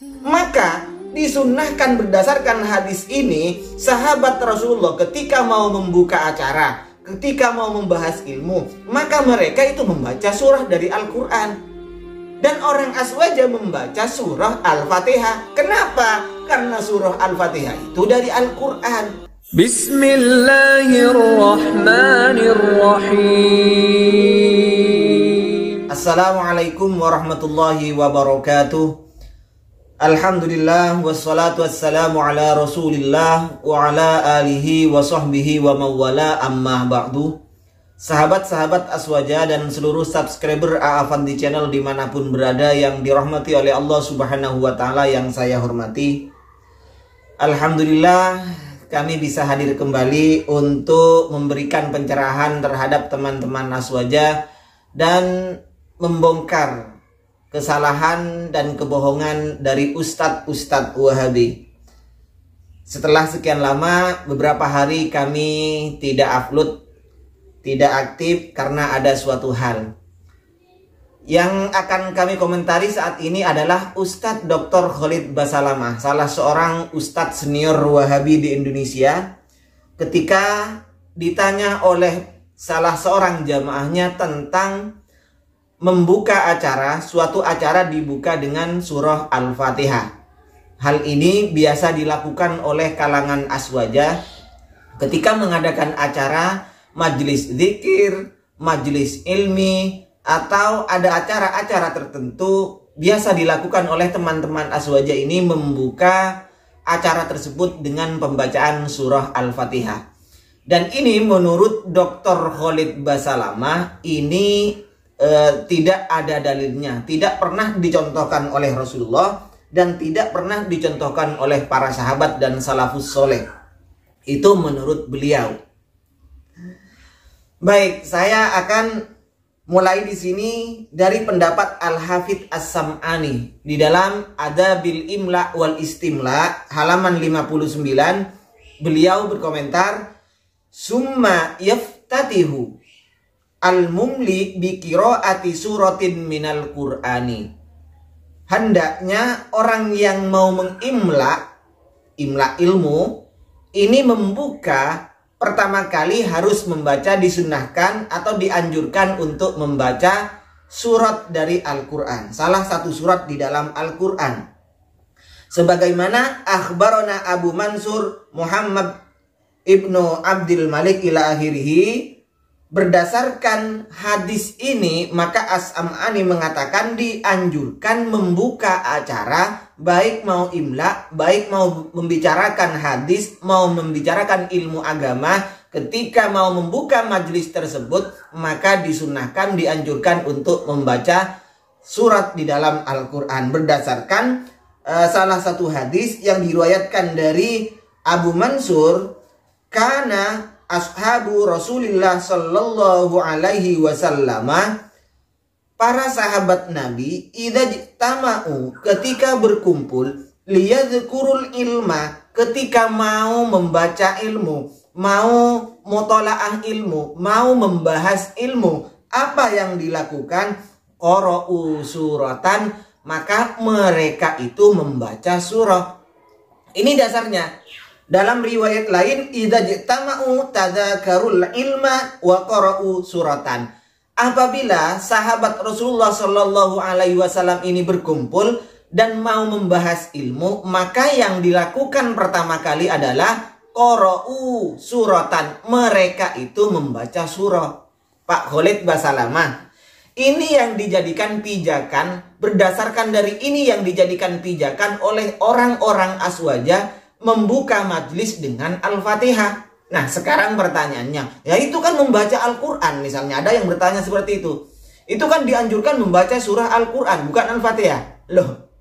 Maka disunnahkan berdasarkan hadis ini, sahabat Rasulullah ketika mau membuka acara, ketika mau membahas ilmu, maka mereka itu membaca surah dari Al-Quran. Dan orang Aswaja membaca surah Al-Fatihah. Kenapa? Karena surah Al-Fatihah itu dari Al-Quran. Bismillahirrahmanirrahim. Assalamualaikum warahmatullahi wabarakatuh. Alhamdulillah wassalatu wassalamu ala Rasulillah wa ala alihi wa sahbihi wa mawala amma ba'du. Sahabat-sahabat Aswaja dan seluruh subscriber A'afanti Channel dimanapun berada yang dirahmati oleh Allah Subhanahu wa Ta'ala yang saya hormati, alhamdulillah kami bisa hadir kembali untuk memberikan pencerahan terhadap teman-teman Aswaja dan membongkar kesalahan dan kebohongan dari ustadz-ustadz Wahabi. Setelah sekian lama, beberapa hari kami tidak upload, tidak aktif karena ada suatu hal. Yang akan kami komentari saat ini adalah Ustadz Dr. Khalid Basalamah, salah seorang ustadz senior Wahabi di Indonesia. Ketika ditanya oleh salah seorang jamaahnya tentang membuka acara, suatu acara dibuka dengan surah Al-Fatihah. Hal ini biasa dilakukan oleh kalangan Aswaja ketika mengadakan acara majelis zikir, majelis ilmi, atau ada acara-acara tertentu. Biasa dilakukan oleh teman-teman Aswaja ini membuka acara tersebut dengan pembacaan surah Al-Fatihah. Dan ini menurut Dr. Khalid Basalamah ini tidak ada dalilnya, tidak pernah dicontohkan oleh Rasulullah dan tidak pernah dicontohkan oleh para sahabat dan salafus soleh. Itu menurut beliau. Baik, saya akan mulai di sini dari pendapat Al-Hafidz As-Sam'ani di dalam Adabil Imla wal Istimla halaman 59. Beliau berkomentar, "Summa yaftatihu al-mumli bi qiraati suratin minal Qur'ani." Hendaknya orang yang mau imla ilmu ini membuka pertama kali harus membaca, disunahkan atau dianjurkan untuk membaca surat dari Al-Quran, salah satu surat di dalam Al-Quran. Sebagaimana akhbarona Abu Mansur Muhammad ibnu Abdul Malik ila akhirihi, berdasarkan hadis ini maka As-Sam'ani mengatakan dianjurkan membuka acara, baik mau imla, baik mau membicarakan hadis, mau membicarakan ilmu agama. Ketika mau membuka majelis tersebut maka disunahkan, dianjurkan untuk membaca surat di dalam Al-Quran berdasarkan salah satu hadis yang diriwayatkan dari Abu Mansur, karena ashabu Rasulillah sallallahu alaihi wasallam, para sahabat Nabi, idza jitama'u, ketika berkumpul, liyadhkurul ilma, ketika mau membaca ilmu, mau mutalaah ilmu, mau membahas ilmu, apa yang dilakukan? Qara'u suratan, maka mereka itu membaca surah. Ini dasarnya. Dalam riwayat lain, idza jitama'u tadzakarul ilma wa qara'u suratan. Apabila sahabat Rasulullah Shallallahu alaihi wasallam ini berkumpul dan mau membahas ilmu, maka yang dilakukan pertama kali adalah qara'u suratan. Mereka itu membaca surah. Pak Khalid Basalamah, ini yang dijadikan pijakan, berdasarkan dari ini yang dijadikan pijakan oleh orang-orang Aswaja membuka majlis dengan Al-Fatihah. Nah, sekarang pertanyaannya, ya itu kan membaca Al-Quran, misalnya ada yang bertanya seperti itu. Itu kan dianjurkan membaca surah Al-Quran, bukan Al-Fatihah. Loh,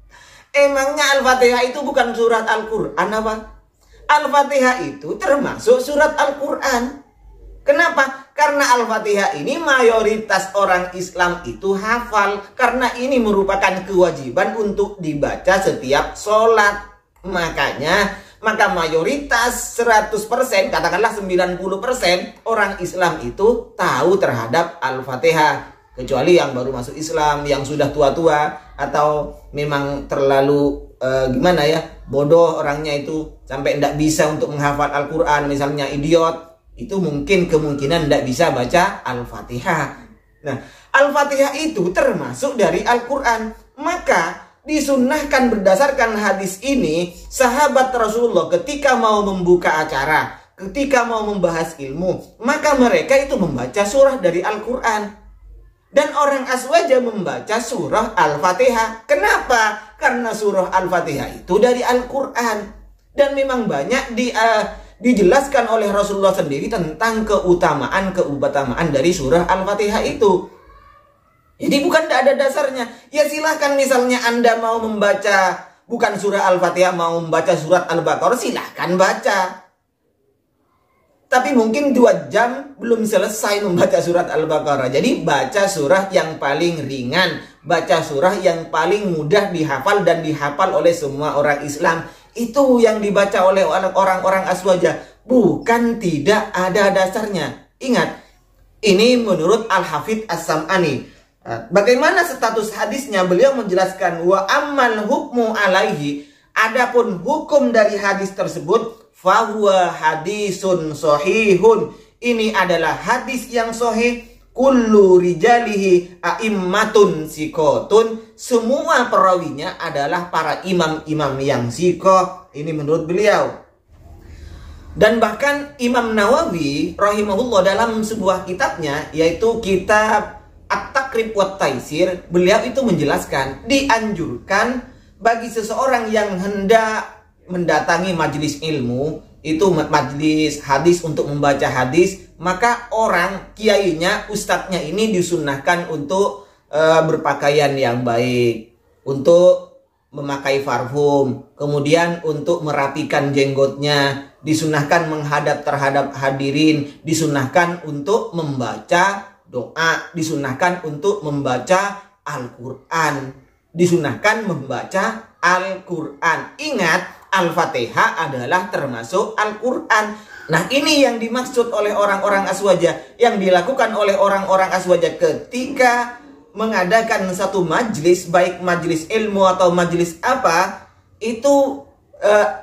emangnya Al-Fatihah itu bukan surat Al-Quran apa? Al-Fatihah itu termasuk surat Al-Quran. Kenapa? Karena Al-Fatihah ini mayoritas orang Islam itu hafal. Karena ini merupakan kewajiban untuk dibaca setiap sholat. Maka mayoritas 100%, katakanlah 90% orang Islam itu tahu terhadap Al-Fatihah. Kecuali yang baru masuk Islam, yang sudah tua-tua, atau memang terlalu gimana ya, bodoh orangnya itu sampai tidak bisa untuk menghafal Al-Quran, misalnya idiot, itu mungkin kemungkinan tidak bisa baca Al-Fatihah. Nah, Al-Fatihah itu termasuk dari Al-Quran. Maka disunnahkan berdasarkan hadis ini, sahabat Rasulullah ketika mau membuka acara, ketika mau membahas ilmu, maka mereka itu membaca surah dari Al-Quran. Dan orang Aswaja membaca surah Al-Fatihah. Kenapa? Karena surah Al-Fatihah itu dari Al-Quran. Dan memang banyak dijelaskan oleh Rasulullah sendiri tentang keutamaan dari surah Al-Fatihah itu. Jadi bukan tidak ada dasarnya. Ya silahkan misalnya Anda mau membaca bukan surah Al-Fatihah, mau membaca surat Al-Baqarah, silahkan baca. Tapi mungkin 2 jam belum selesai membaca surat Al-Baqarah. Jadi baca surah yang paling ringan, baca surah yang paling mudah dihafal dan dihafal oleh semua orang Islam. Itu yang dibaca oleh orang-orang Aswaja. Bukan tidak ada dasarnya. Ingat, ini menurut Al-Hafidz As-Sam'ani. Bagaimana status hadisnya? Beliau menjelaskan wa ammal hukmu alaihi, adapun hukum dari hadis tersebut, fahuwa hadisun sahihun, ini adalah hadis yang sahih, kullu rijalihi a'immatun sikotun, semua perawinya adalah para imam-imam yang sikoh. Ini menurut beliau. Dan bahkan Imam Nawawi rahimahullah dalam sebuah kitabnya, yaitu kitab At-Taqrib wa Taisir, beliau itu menjelaskan dianjurkan bagi seseorang yang hendak mendatangi majelis ilmu, itu majelis hadis untuk membaca hadis, maka orang kiainya, ustadznya ini disunahkan untuk berpakaian yang baik, untuk memakai parfum, kemudian untuk merapikan jenggotnya, disunahkan menghadap terhadap hadirin, disunahkan untuk membaca doa, disunahkan untuk membaca Al-Quran, disunahkan membaca Al-Quran. Ingat, Al-Fatihah adalah termasuk Al-Quran. Nah, ini yang dimaksud oleh orang-orang Aswaja, yang dilakukan oleh orang-orang Aswaja ketika mengadakan satu majlis, baik majlis ilmu atau majlis apa, itu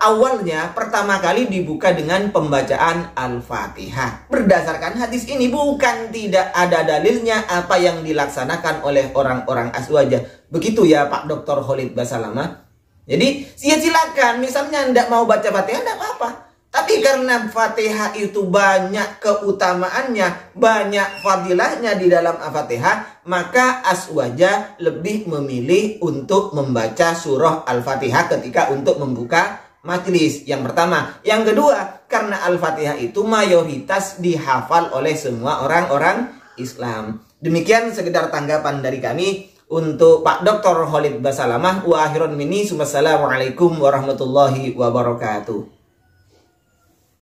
awalnya pertama kali dibuka dengan pembacaan Al-Fatihah. Berdasarkan hadis ini, bukan tidak ada dalilnya apa yang dilaksanakan oleh orang-orang Aswaja. Begitu ya Pak Dr. Khalid Basalamah. Jadi silakan, misalnya tidak mau baca Fatihah, tidak apa-apa. Tapi karena Fatihah itu banyak keutamaannya, banyak fadilahnya di dalam Al-Fatihah, maka Aswaja lebih memilih untuk membaca surah Al-Fatihah ketika untuk membuka majelis. Yang pertama. Yang kedua, karena Al-Fatihah itu mayoritas dihafal oleh semua orang-orang Islam. Demikian sekedar tanggapan dari kami untuk Pak Dr. Khalid Basalamah. Wa akhirun minni, wassalamualaikum warahmatullahi wabarakatuh.